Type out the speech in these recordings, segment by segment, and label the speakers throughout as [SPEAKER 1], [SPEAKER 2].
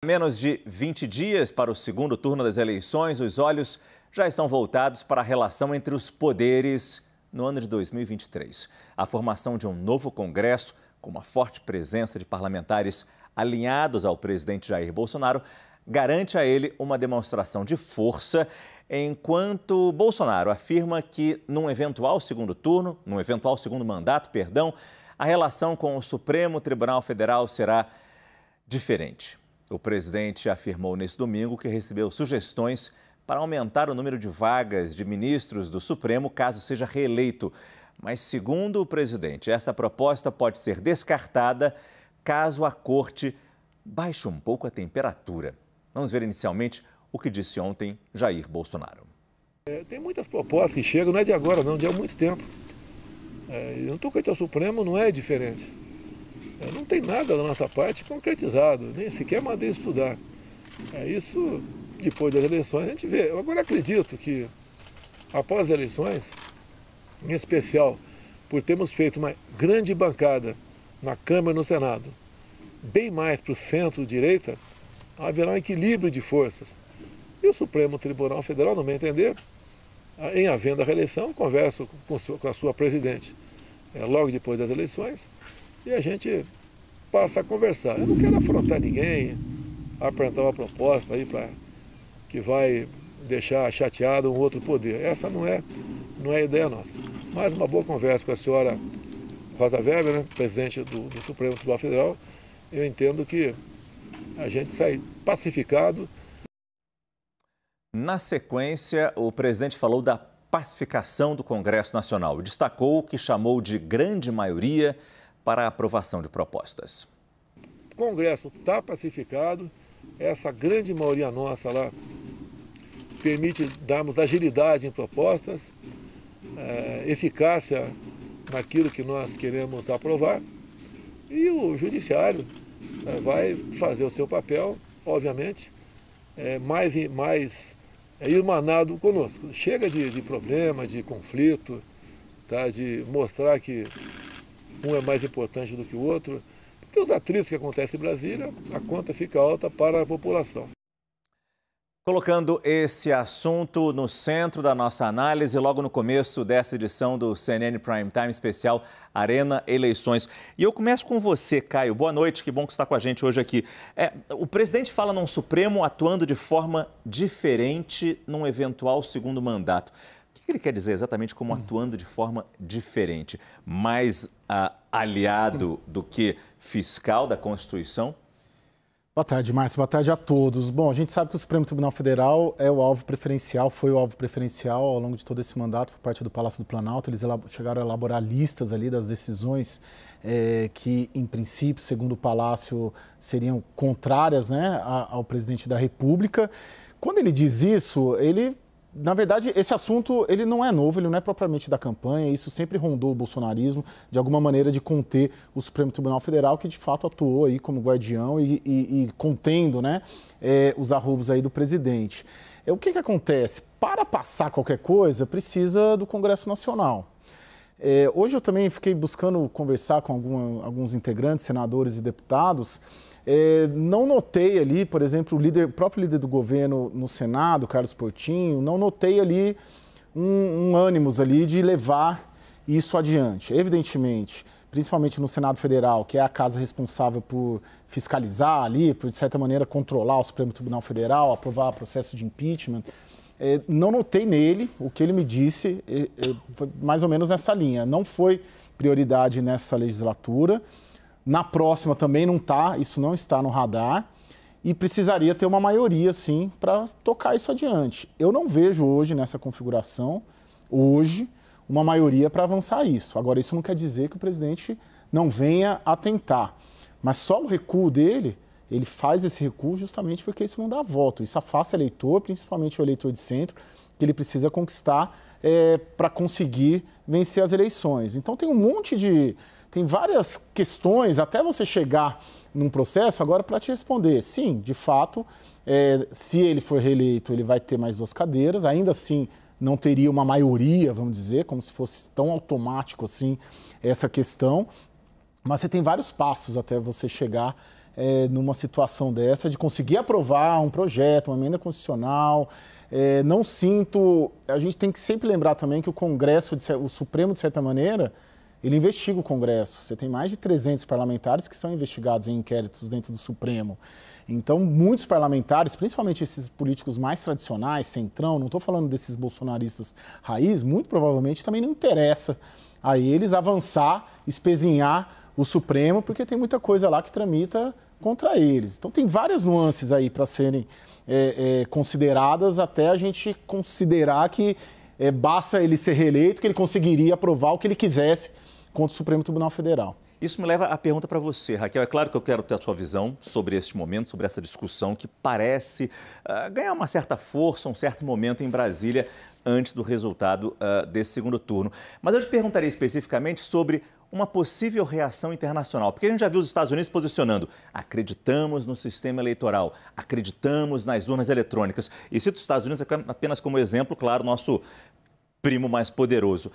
[SPEAKER 1] menos de 20 dias para o segundo turno das eleições, os olhos já estão voltados para a relação entre os poderes no ano de 2023. A formação de um novo Congresso, com uma forte presença de parlamentares alinhados ao presidente Jair Bolsonaro, garante a ele uma demonstração de força, enquanto Bolsonaro afirma que num eventual segundo mandato, a relação com o Supremo Tribunal Federal será diferente. O presidente afirmou nesse domingo que recebeu sugestões para aumentar o número de vagas de ministros do Supremo caso seja reeleito. Mas, segundo o presidente, essa proposta pode ser descartada caso a corte baixe um pouco a temperatura. Vamos ver inicialmente o que disse ontem Jair Bolsonaro.
[SPEAKER 2] Tem muitas propostas que chegam, não é de agora não, de há muito tempo. No tocante ao Supremo não é diferente. Não tem nada da nossa parte concretizado, nem sequer mandei estudar. Isso, depois das eleições, a gente vê. Eu agora acredito que, após as eleições, em especial por termos feito uma grande bancada na Câmara e no Senado, bem mais para o centro-direita, haverá um equilíbrio de forças. E o Supremo Tribunal Federal, no meu entender, em havendo a reeleição, converso com a sua presidente logo depois das eleições e a gente passa a conversar. Eu não quero afrontar ninguém, apresentar uma proposta aí que vai deixar chateado um outro poder. Essa não é a ideia nossa. Mas uma boa conversa com a senhora Rosa Weber, né, presidente do Supremo Tribunal Federal, eu entendo que a gente sai pacificado.
[SPEAKER 1] Na sequência, o presidente falou da pacificação do Congresso Nacional e destacou o que chamou de grande maioria para a aprovação de propostas.
[SPEAKER 2] O Congresso está pacificado, essa grande maioria nossa lá permite darmos agilidade em propostas, eficácia naquilo que nós queremos aprovar e o Judiciário vai fazer o seu papel, obviamente, mais irmanado conosco. Chega de problema, de conflito, tá? De mostrar que um é mais importante do que o outro, porque os atritos que acontecem em Brasília, a conta fica alta para a população.
[SPEAKER 1] Colocando esse assunto no centro da nossa análise, logo no começo dessa edição do CNN Prime Time especial Arena Eleições. E eu começo com você, Caio. Boa noite, que bom que você está com a gente hoje aqui. O presidente fala num Supremo atuando de forma diferente num eventual segundo mandato. O que ele quer dizer exatamente como atuando de forma diferente? Mais aliado do que fiscal da Constituição?
[SPEAKER 3] Boa tarde, Márcio. Boa tarde a todos. Bom, a gente sabe que o Supremo Tribunal Federal é o alvo preferencial, foi o alvo preferencial ao longo de todo esse mandato por parte do Palácio do Planalto. Eles chegaram a elaborar listas ali das decisões que, em princípio, segundo o Palácio, seriam contrárias, né, ao presidente da República. Quando ele diz isso, na verdade, esse assunto ele não é novo, ele não é propriamente da campanha, isso sempre rondou o bolsonarismo, de alguma maneira de conter o Supremo Tribunal Federal, que de fato atuou aí como guardião e contendo, né, os arroubos aí do presidente. O que acontece? Para passar qualquer coisa, precisa do Congresso Nacional. Hoje eu também fiquei buscando conversar com alguns integrantes, senadores e deputados. Não notei ali, por exemplo, o próprio líder do governo no Senado, Carlos Portinho, não notei ali um ânimos ali de levar isso adiante. Evidentemente, principalmente no Senado Federal, que é a casa responsável por fiscalizar ali, por de certa maneira controlar o Supremo Tribunal Federal, aprovar processo de impeachment, não notei nele, o que ele me disse, foi mais ou menos nessa linha. Não foi prioridade nessa legislatura. Na próxima também não está, isso não está no radar e precisaria ter uma maioria, sim, para tocar isso adiante. Eu não vejo hoje nessa configuração, uma maioria para avançar isso. Agora, isso não quer dizer que o presidente não venha a tentar, mas só o recuo dele, ele faz esse recuo justamente porque isso não dá voto. Isso afasta o eleitor, principalmente o eleitor de centro, que ele precisa conquistar para conseguir vencer as eleições. Então tem várias questões, até você chegar num processo, agora para te responder. Sim, de fato, se ele for reeleito, ele vai ter mais 2 cadeiras, ainda assim não teria uma maioria, vamos dizer, como se fosse tão automático assim essa questão, mas você tem vários passos até você chegar numa situação dessa, de conseguir aprovar um projeto, uma emenda constitucional. Não sinto... A gente tem que sempre lembrar também que o Congresso, o Supremo, de certa maneira, ele investiga o Congresso. Você tem mais de 300 parlamentares que são investigados em inquéritos dentro do Supremo. Então, muitos parlamentares, principalmente esses políticos mais tradicionais, centrão, não estou falando desses bolsonaristas raiz, muito provavelmente também não interessa a eles avançar, espezinhar o Supremo, porque tem muita coisa lá que tramita contra eles. Então, tem várias nuances aí para serem consideradas, até a gente considerar que basta ele ser reeleito, que ele conseguiria aprovar o que ele quisesse contra o Supremo Tribunal Federal.
[SPEAKER 1] Isso me leva à pergunta para você, Raquel. É claro que eu quero ter a sua visão sobre este momento, sobre essa discussão que parece ganhar uma certa força, um certo momento em Brasília antes do resultado desse segundo turno. Mas eu te perguntaria especificamente sobre uma possível reação internacional, porque a gente já viu os Estados Unidos posicionando: acreditamos no sistema eleitoral, acreditamos nas urnas eletrônicas. E cito os Estados Unidos apenas como exemplo, claro, nosso primo mais poderoso.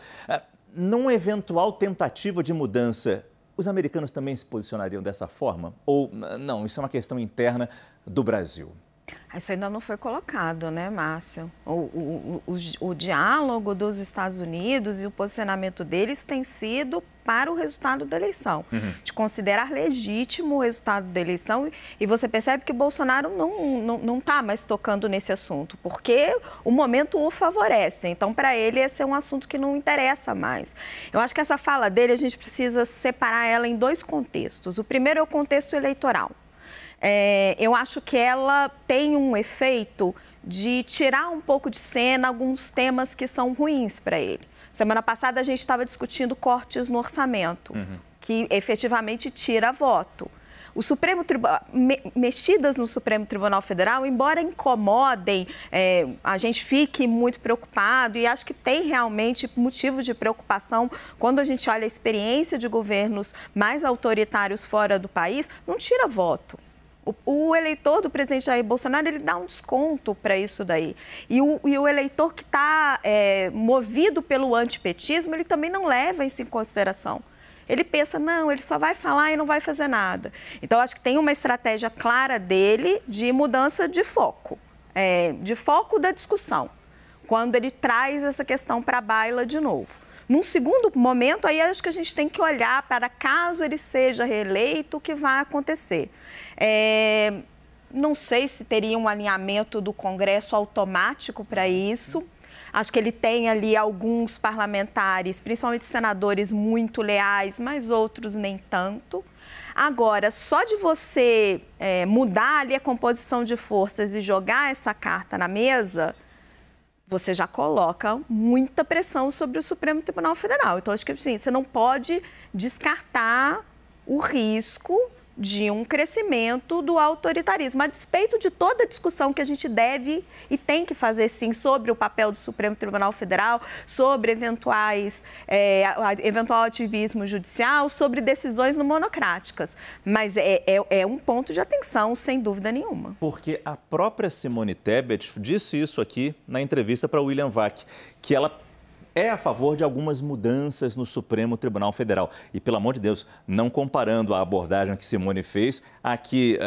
[SPEAKER 1] Numa eventual tentativa de mudança, os americanos também se posicionariam dessa forma? Ou não, isso é uma questão interna do Brasil?
[SPEAKER 4] Isso ainda não foi colocado, né, Márcio? O diálogo dos Estados Unidos e o posicionamento deles tem sido para o resultado da eleição, de considerar legítimo o resultado da eleição, e você percebe que o Bolsonaro não está mais tocando nesse assunto, porque o momento o favorece. Então, para ele, esse é um assunto que não interessa mais. Eu acho que essa fala dele, a gente precisa separar ela em dois contextos. O primeiro é o contexto eleitoral. Eu acho que ela tem um efeito de tirar um pouco de cena alguns temas que são ruins para ele. Semana passada a gente estava discutindo cortes no orçamento, que efetivamente tira voto. O mexidas no Supremo Tribunal Federal, embora incomodem, a gente fique muito preocupado, e acho que tem realmente motivos de preocupação quando a gente olha a experiência de governos mais autoritários fora do país, não tira voto. O eleitor do presidente Jair Bolsonaro, ele dá um desconto para isso daí. E o eleitor que está movido pelo antipetismo, ele também não leva isso em consideração. Ele pensa, não, ele só vai falar e não vai fazer nada. Então, acho que tem uma estratégia clara dele de mudança de foco da discussão, quando ele traz essa questão para a baila de novo. Num segundo momento, aí acho que a gente tem que olhar para, caso ele seja reeleito, o que vai acontecer. Não sei se teria um alinhamento do Congresso automático para isso. Acho que ele tem ali alguns parlamentares, principalmente senadores, muito leais, mas outros nem tanto. Agora, só de você mudar ali a composição de forças e jogar essa carta na mesa, você já coloca muita pressão sobre o Supremo Tribunal Federal. Então, acho que assim, você não pode descartar o risco de um crescimento do autoritarismo, a despeito de toda a discussão que a gente deve e tem que fazer, sim, sobre o papel do Supremo Tribunal Federal, sobre eventual ativismo judicial, sobre decisões não monocráticas. Mas é um ponto de atenção, sem dúvida nenhuma.
[SPEAKER 1] Porque a própria Simone Tebet disse isso aqui na entrevista para William Vac, que ela é a favor de algumas mudanças no Supremo Tribunal Federal. E, pelo amor de Deus, não comparando a abordagem que Simone fez a que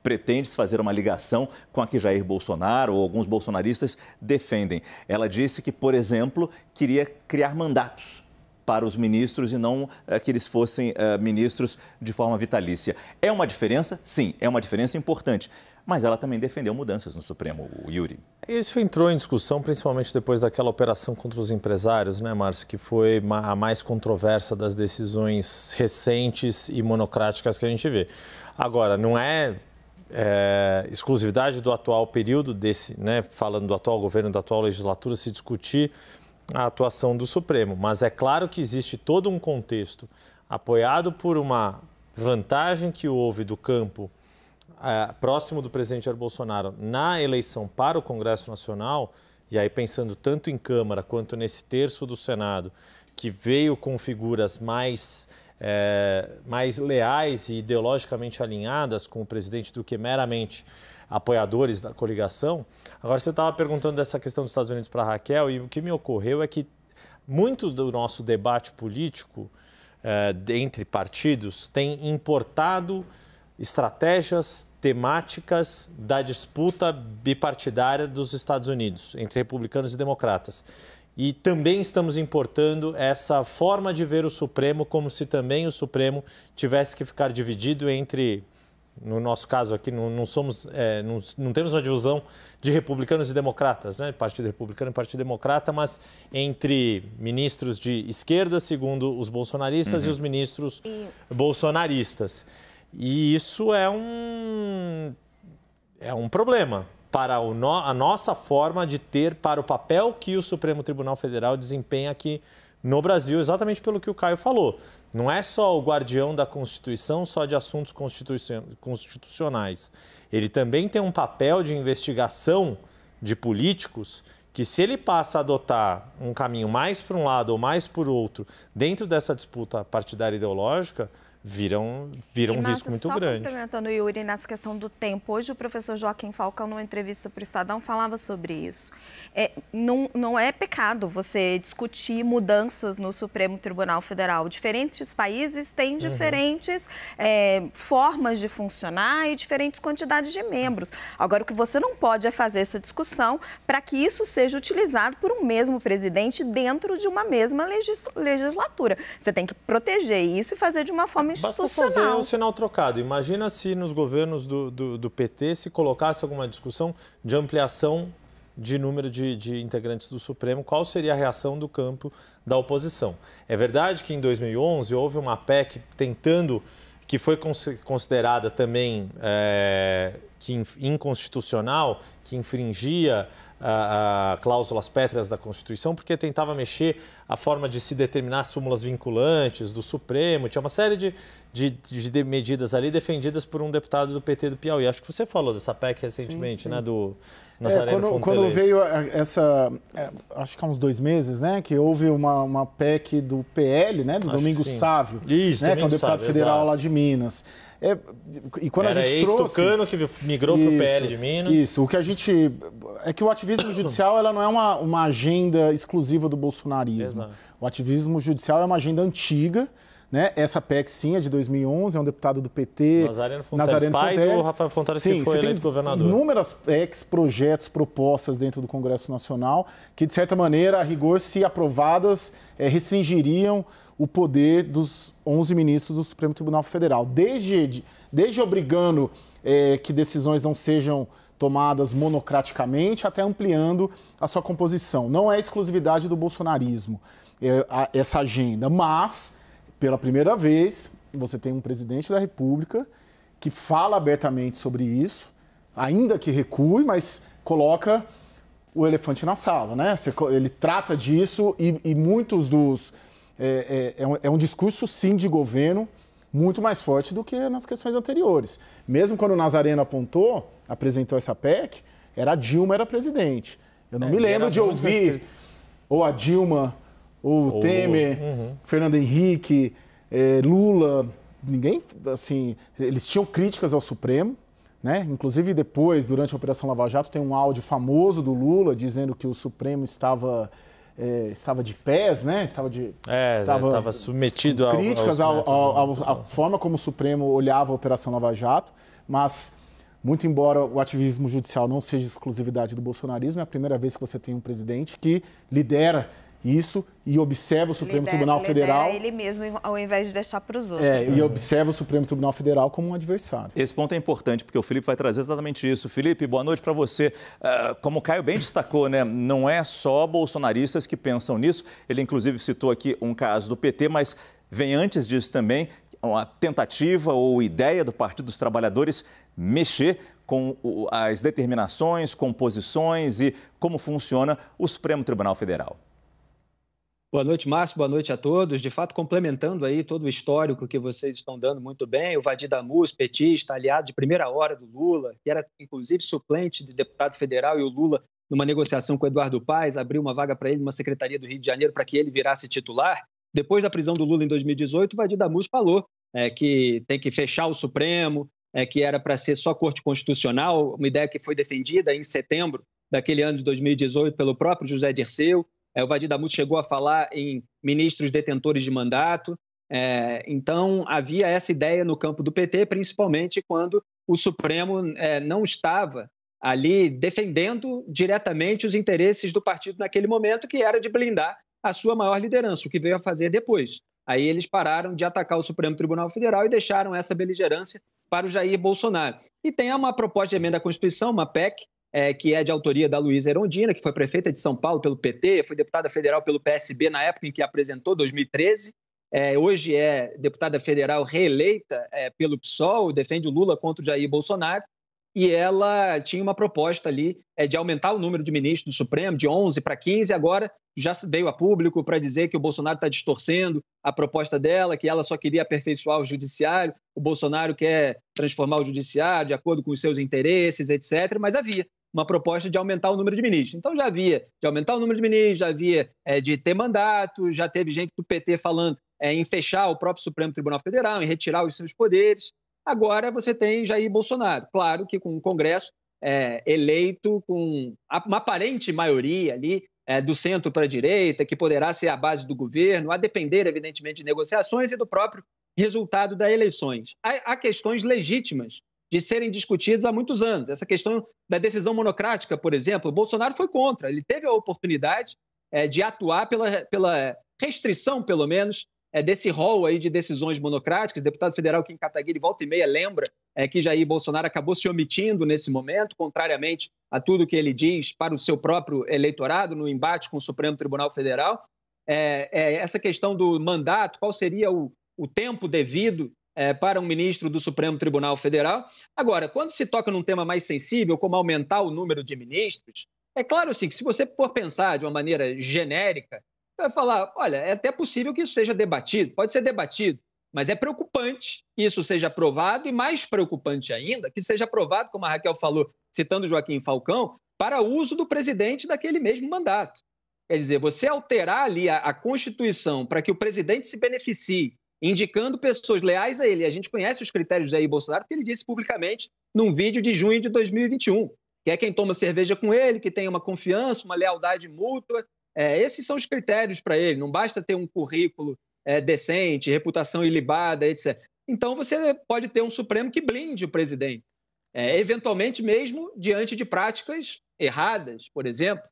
[SPEAKER 1] pretende fazer uma ligação com a que Jair Bolsonaro ou alguns bolsonaristas defendem. Ela disse que, por exemplo, queria criar mandatos para os ministros e não que eles fossem ministros de forma vitalícia. É uma diferença? Sim, é uma diferença importante. Mas ela também defendeu mudanças no Supremo, o Yuri.
[SPEAKER 5] Isso entrou em discussão, principalmente depois daquela operação contra os empresários, né, Márcio? Que foi a mais controversa das decisões recentes e monocráticas que a gente vê. Agora, não é exclusividade do atual período desse, né, falando do atual governo, da atual legislatura, se discutir a atuação do Supremo. Mas é claro que existe todo um contexto apoiado por uma vantagem que houve do campo próximo do presidente Jair Bolsonaro na eleição para o Congresso Nacional, e aí pensando tanto em Câmara quanto nesse terço do Senado, que veio com figuras mais leais e ideologicamente alinhadas com o presidente do que meramente apoiadores da coligação. Agora, você estava perguntando dessa questão dos Estados Unidos para a Raquel, e o que me ocorreu é que muito do nosso debate político entre partidos tem importado estratégias temáticas da disputa bipartidária dos Estados Unidos, entre republicanos e democratas. E também estamos importando essa forma de ver o Supremo como se também o Supremo tivesse que ficar dividido entre, no nosso caso aqui, não temos uma divisão de republicanos e democratas, né? Partido Republicano e Partido Democrata, mas entre ministros de esquerda, segundo os bolsonaristas, e os ministros bolsonaristas. E isso é um problema para a nossa forma de ter, para o papel que o Supremo Tribunal Federal desempenha aqui no Brasil, exatamente pelo que o Caio falou. Não é só o guardião da Constituição, só de assuntos constitucionais. Ele também tem um papel de investigação de políticos que, se ele passa a adotar um caminho mais para um lado ou mais por outro, dentro dessa disputa partidária ideológica, vira um risco muito grande.
[SPEAKER 4] Complementando o Yuri nessa questão do tempo, hoje o professor Joaquim Falcão, numa entrevista para o Estadão, falava sobre isso. Não é pecado você discutir mudanças no Supremo Tribunal Federal. Diferentes países têm diferentes formas de funcionar e diferentes quantidades de membros. Agora, o que você não pode é fazer essa discussão para que isso seja utilizado por um mesmo presidente dentro de uma mesma legislatura. Você tem que proteger isso e fazer de uma forma
[SPEAKER 5] basta fazer o sinal trocado. Imagina se nos governos do PT se colocasse alguma discussão de ampliação de número de integrantes do Supremo, qual seria a reação do campo da oposição? É verdade que em 2011 houve uma PEC que foi considerada também inconstitucional, que infringia cláusulas pétreas da Constituição, porque tentava mexer a forma de se determinar súmulas vinculantes do Supremo. Tinha uma série de medidas ali defendidas por um deputado do PT do Piauí. Acho que você falou dessa PEC recentemente, sim. Né, do Nazareno Fontelese.
[SPEAKER 3] Quando veio acho que há uns 2 meses, né, que houve uma PEC do PL, né, do Domingos Sávio,
[SPEAKER 5] isso,
[SPEAKER 3] né, que é um deputado federal lá de Minas. E quando
[SPEAKER 5] era
[SPEAKER 3] a gente trouxe...
[SPEAKER 5] Tucano que migrou para o PL de Minas.
[SPEAKER 3] Isso, o que a gente... É que o ativismo judicial ela não é uma agenda exclusiva do bolsonarismo. Exato. O ativismo judicial é uma agenda antiga, né? Essa PEC, sim, é de 2011, é um deputado do PT,
[SPEAKER 5] Nazareno Fontelese, pai do Rafael Fontelese, sim, que foi eleito governador.
[SPEAKER 3] Inúmeras PECs, projetos, propostas dentro do Congresso Nacional que, de certa maneira, a rigor, se aprovadas, restringiriam o poder dos 11 ministros do Supremo Tribunal Federal, desde obrigando que decisões não sejam tomadas monocraticamente, até ampliando a sua composição. Não é exclusividade do bolsonarismo essa agenda, mas, pela primeira vez, você tem um presidente da República que fala abertamente sobre isso, ainda que recue, mas coloca o elefante na sala, né? Ele trata disso e muitos dos... É um discurso, sim, de governo muito mais forte do que nas questões anteriores. Mesmo quando o Nazareno apresentou essa PEC, a Dilma era presidente. Eu não me lembro de ouvir ou a Dilma, ou o Temer, Fernando Henrique, Lula, ninguém, assim, eles tinham críticas ao Supremo, né? Inclusive depois, durante a Operação Lava Jato, tem um áudio famoso do Lula dizendo que o Supremo estava de pés, né? Estava
[SPEAKER 5] submetido a
[SPEAKER 3] críticas à forma como o Supremo olhava a Operação Lava Jato, mas, muito embora o ativismo judicial não seja exclusividade do bolsonarismo, é a primeira vez que você tem um presidente que lidera isso e observa o Supremo Tribunal Federal...
[SPEAKER 4] ele mesmo, ao invés de deixar para os outros.
[SPEAKER 3] E observa o Supremo Tribunal Federal como um adversário.
[SPEAKER 1] Esse ponto é importante, porque o Felipe vai trazer exatamente isso. Felipe, boa noite para você. Como o Caio bem destacou, né, não é só bolsonaristas que pensam nisso. Ele, inclusive, citou aqui um caso do PT, mas vem antes disso também uma tentativa ou ideia do Partido dos Trabalhadores mexer com as determinações, composições e como funciona o Supremo Tribunal Federal.
[SPEAKER 6] Boa noite, Márcio. Boa noite a todos. De fato, complementando aí todo o histórico que vocês estão dando muito bem, o Vadir Damus, petista, aliado de primeira hora do Lula, que era, inclusive, suplente de deputado federal, e o Lula, numa negociação com o Eduardo Paes, abriu uma vaga para ele numa secretaria do Rio de Janeiro para que ele virasse titular. Depois da prisão do Lula em 2018, o Vadir Damus falou que tem que fechar o Supremo, que era para ser só Corte Constitucional, uma ideia que foi defendida em setembro daquele ano de 2018 pelo próprio José Dirceu. O Vadir Damus chegou a falar em ministros detentores de mandato. Então, havia essa ideia no campo do PT, principalmente quando o Supremo não estava ali defendendo diretamente os interesses do partido naquele momento, que era de blindar a sua maior liderança, o que veio a fazer depois. Aí eles pararam de atacar o Supremo Tribunal Federal e deixaram essa beligerância para o Jair Bolsonaro. E tem uma proposta de emenda à Constituição, uma PEC, que é de autoria da Luísa Erundina, que foi prefeita de São Paulo pelo PT, foi deputada federal pelo PSB na época em que apresentou, 2013. Hoje é deputada federal reeleita pelo PSOL, defende o Lula contra o Jair Bolsonaro. E ela tinha uma proposta ali de aumentar o número de ministros do Supremo, de 11 para 15, agora já veio a público para dizer que o Bolsonaro está distorcendo a proposta dela, que ela só queria aperfeiçoar o judiciário, o Bolsonaro quer transformar o judiciário de acordo com os seus interesses, etc. Mas havia uma proposta de aumentar o número de ministros. Então já havia de aumentar o número de ministros, já havia de ter mandato, já teve gente do PT falando em fechar o próprio Supremo Tribunal Federal, em retirar os seus poderes. Agora você tem Jair Bolsonaro, claro que com um Congresso eleito com uma aparente maioria ali do centro para a direita, que poderá ser a base do governo, a depender, evidentemente, de negociações e do próprio resultado das eleições. Há questões legítimas de serem discutidas há muitos anos. Essa questão da decisão monocrática, por exemplo, o Bolsonaro foi contra. Ele teve a oportunidade de atuar pela restrição, pelo menos, desse rol aí de decisões monocráticas. O deputado federal Kim Kataguiri, volta e meia, lembra que Jair Bolsonaro acabou se omitindo nesse momento, contrariamente a tudo que ele diz para o seu próprio eleitorado no embate com o Supremo Tribunal Federal. Essa questão do mandato, qual seria o tempo devido para um ministro do Supremo Tribunal Federal. Agora, quando se toca num tema mais sensível, como aumentar o número de ministros, é claro assim, que se você for pensar de uma maneira genérica, vai falar, olha, é até possível que isso seja debatido, pode ser debatido, mas é preocupante que isso seja aprovado e mais preocupante ainda que seja aprovado, como a Raquel falou, citando Joaquim Falcão, para uso do presidente daquele mesmo mandato. Quer dizer, você alterar ali a Constituição para que o presidente se beneficie, indicando pessoas leais a ele. A gente conhece os critérios de Jair Bolsonaro, porque ele disse publicamente num vídeo de junho de 2021, que é quem toma cerveja com ele, que tem uma confiança, uma lealdade mútua. Esses são os critérios para ele, não basta ter um currículo decente, reputação ilibada, etc. Então, você pode ter um Supremo que blinde o presidente, eventualmente mesmo diante de práticas erradas, por exemplo.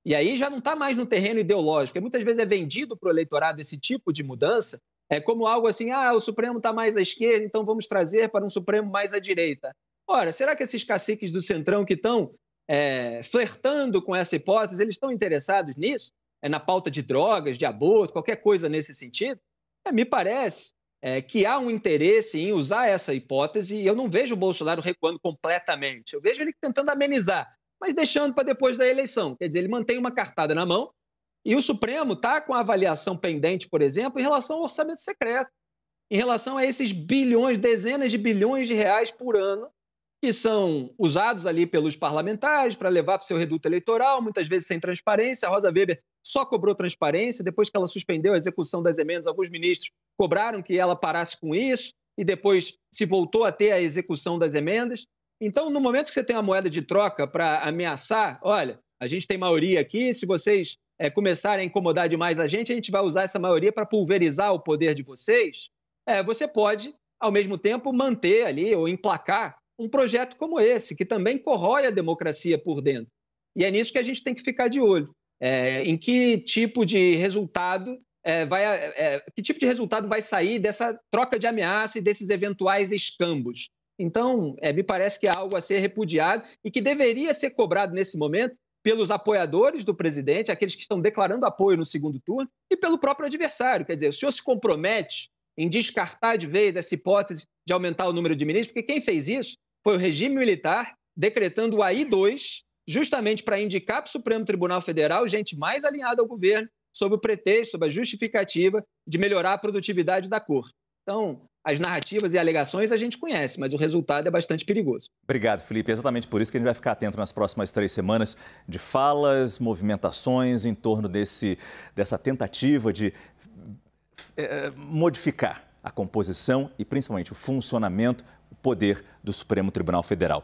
[SPEAKER 6] E aí já não está mais no terreno ideológico, porque muitas vezes é vendido para o eleitorado esse tipo de mudança como algo assim, o Supremo está mais à esquerda, então vamos trazer para um Supremo mais à direita. Ora, será que esses caciques do Centrão que estão flertando com essa hipótese, eles estão interessados nisso? Na pauta de drogas, de aborto, qualquer coisa nesse sentido? Me parece que há um interesse em usar essa hipótese e eu não vejo o Bolsonaro recuando completamente. Eu vejo ele tentando amenizar, mas deixando para depois da eleição. Quer dizer, ele mantém uma cartada na mão e o Supremo está com a avaliação pendente, por exemplo, em relação ao orçamento secreto, em relação a esses bilhões, dezenas de bilhões de reais por ano que são usados ali pelos parlamentares para levar para o seu reduto eleitoral, muitas vezes sem transparência. A Rosa Weber só cobrou transparência, depois que ela suspendeu a execução das emendas, alguns ministros cobraram que ela parasse com isso, e depois se voltou a ter a execução das emendas. Então, no momento que você tem a moeda de troca para ameaçar, olha, a gente tem maioria aqui, se vocês começarem a incomodar demais a gente vai usar essa maioria para pulverizar o poder de vocês, você pode, ao mesmo tempo, manter ali ou emplacar um projeto como esse, que também corrói a democracia por dentro. E é nisso que a gente tem que ficar de olho. Em que tipo de resultado vai sair dessa troca de ameaça e desses eventuais escambos. Então, me parece que é algo a ser repudiado e que deveria ser cobrado nesse momento pelos apoiadores do presidente, aqueles que estão declarando apoio no segundo turno, e pelo próprio adversário. Quer dizer, o senhor se compromete em descartar de vez essa hipótese de aumentar o número de ministros, porque quem fez isso foi o regime militar decretando o AI-2, justamente para indicar para o Supremo Tribunal Federal gente mais alinhada ao governo, sob o pretexto, sob a justificativa de melhorar a produtividade da Corte. Então, as narrativas e alegações a gente conhece, mas o resultado é bastante perigoso.
[SPEAKER 1] Obrigado, Felipe. É exatamente por isso que a gente vai ficar atento nas próximas 3 semanas de falas, movimentações em torno dessa tentativa de modificar a composição e, principalmente, o funcionamento, o poder do Supremo Tribunal Federal.